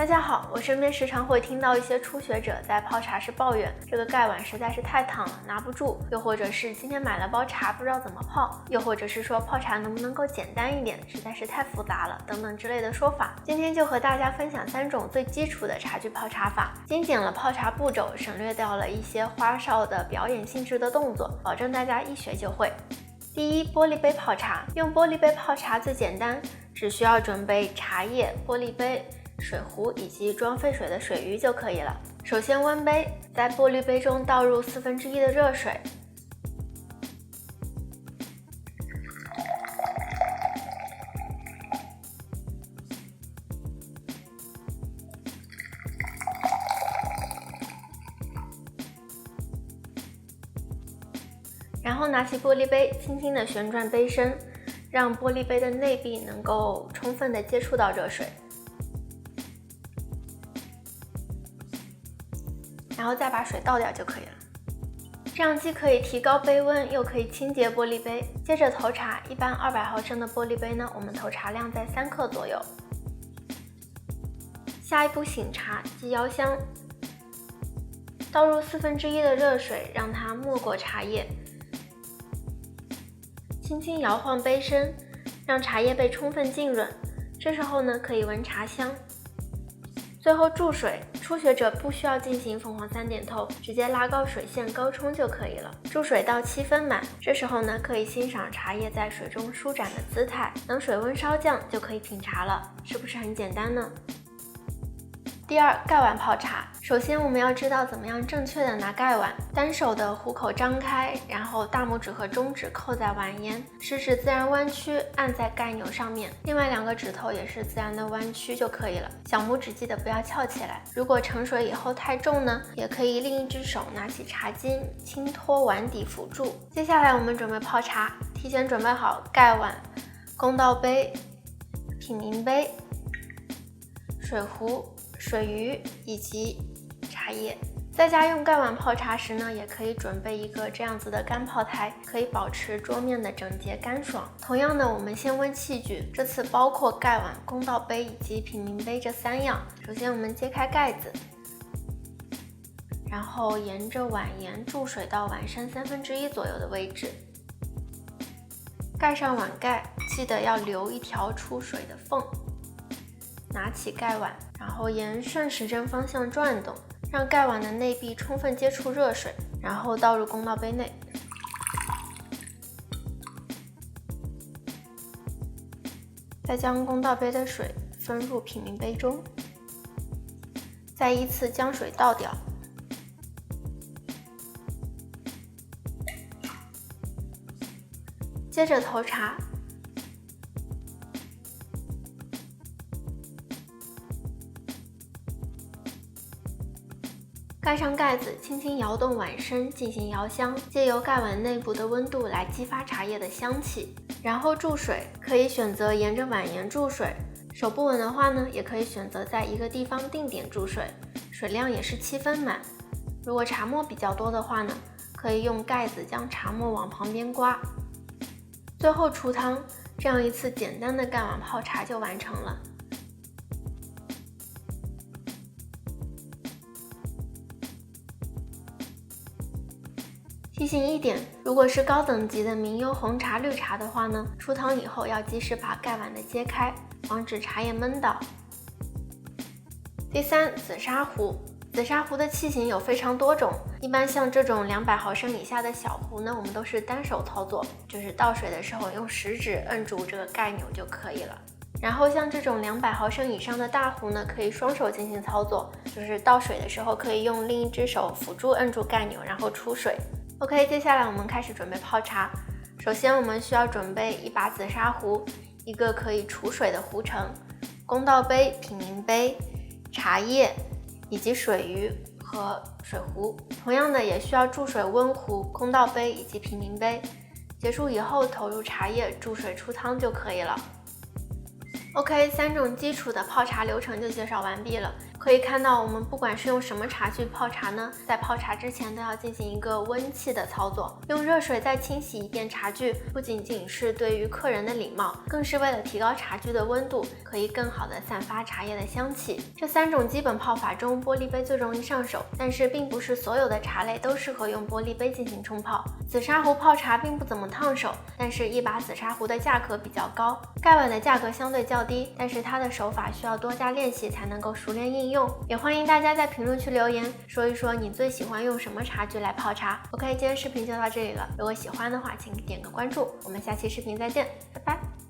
大家好，我身边时常会听到一些初学者在泡茶时抱怨，这个盖碗实在是太烫了，拿不住，又或者是今天买了包茶不知道怎么泡，又或者是说泡茶能不能够简单一点，实在是太复杂了，等等之类的说法。今天就和大家分享3种最基础的茶具泡茶法，精简了泡茶步骤，省略掉了一些花哨的表演性质的动作，保证大家一学就会。第一，玻璃杯泡茶。用玻璃杯泡茶最简单，只需要准备茶叶、玻璃杯、水壶以及装沸水的水盂就可以了。首先温杯，在玻璃杯中倒入1/4的热水，然后拿起玻璃杯，轻轻地旋转杯身，让玻璃杯的内壁能够充分地接触到热水。然后再把水倒掉就可以了，这样既可以提高杯温，又可以清洁玻璃杯。接着投茶，一般200毫升的玻璃杯呢，我们投茶量在3克左右。下一步醒茶即摇香，倒入1/4的热水，让它没过茶叶，轻轻摇晃杯身，让茶叶被充分浸润。这时候呢，可以闻茶香。最后注水，初学者不需要进行凤凰3点透，直接拉高水线高冲就可以了。注水到7分满，这时候呢，可以欣赏茶叶在水中舒展的姿态。等水温稍降，就可以品茶了，是不是很简单呢？第二，盖碗泡茶。首先我们要知道怎么样正确的拿盖碗，单手的壶口张开，然后大拇指和中指扣在碗沿，食指自然弯曲按在盖钮上面，另外2个指头也是自然的弯曲就可以了。小拇指记得不要翘起来，如果盛水以后太重呢，也可以另一只手拿起茶巾轻托碗底辅助。接下来我们准备泡茶，提前准备好盖碗、公道杯、品茗杯、水壶、水盂以及茶叶。在家用盖碗泡茶时呢，也可以准备一个这样子的干泡台，可以保持桌面的整洁干爽。同样的，我们先温器具，这次包括盖碗、公道杯以及品茗杯这3样。首先我们揭开盖子，然后沿着碗沿注水到碗身1/3左右的位置，盖上碗盖，记得要留一条出水的缝。拿起盖碗，然后沿顺时针方向转动，让盖碗的内壁充分接触热水，然后倒入公道杯内。再将公道杯的水分入品茗杯中，再依次将水倒掉。接着投茶。盖上盖子，轻轻摇动碗身进行摇香，借由盖碗内部的温度来激发茶叶的香气。然后注水，可以选择沿着碗沿注水，手不稳的话呢，也可以选择在一个地方定点注水，水量也是7分满。如果茶沫比较多的话呢，可以用盖子将茶沫往旁边刮。最后出汤，这样一次简单的盖碗泡茶就完成了。提醒一点，如果是高等级的名优红茶、绿茶的话呢，出汤以后要及时把盖碗的揭开，防止茶叶闷倒。第3，紫砂壶。紫砂壶的器型有非常多种，一般像这种200毫升以下的小壶呢，我们都是单手操作，就是倒水的时候用食指摁住这个盖钮就可以了。然后像这种200毫升以上的大壶呢，可以双手进行操作，就是倒水的时候可以用另一只手辅助摁住盖钮，然后出水。OK， 接下来我们开始准备泡茶。首先我们需要准备一把紫砂壶，一个可以储水的壶盛，公道杯、品茗杯、茶叶以及水盂和水壶。同样的，也需要注水温壶、公道杯以及品茗杯。结束以后投入茶叶，注水出汤就可以了。OK， 3种基础的泡茶流程就介绍完毕了。可以看到，我们不管是用什么茶具泡茶呢，在泡茶之前都要进行一个温气的操作。用热水再清洗一遍茶具，不仅仅是对于客人的礼貌，更是为了提高茶具的温度，可以更好的散发茶叶的香气。这3种基本泡法中，玻璃杯最容易上手，但是并不是所有的茶类都适合用玻璃杯进行冲泡。紫砂壶泡茶并不怎么烫手，但是一把紫砂壶的价格比较高，盖碗的价格相对较低，但是它的手法需要多加练习才能够熟练应用。也欢迎大家在评论区留言，说一说你最喜欢用什么茶具来泡茶。OK， 今天视频就到这里了，如果喜欢的话，请点个关注，我们下期视频再见，拜拜。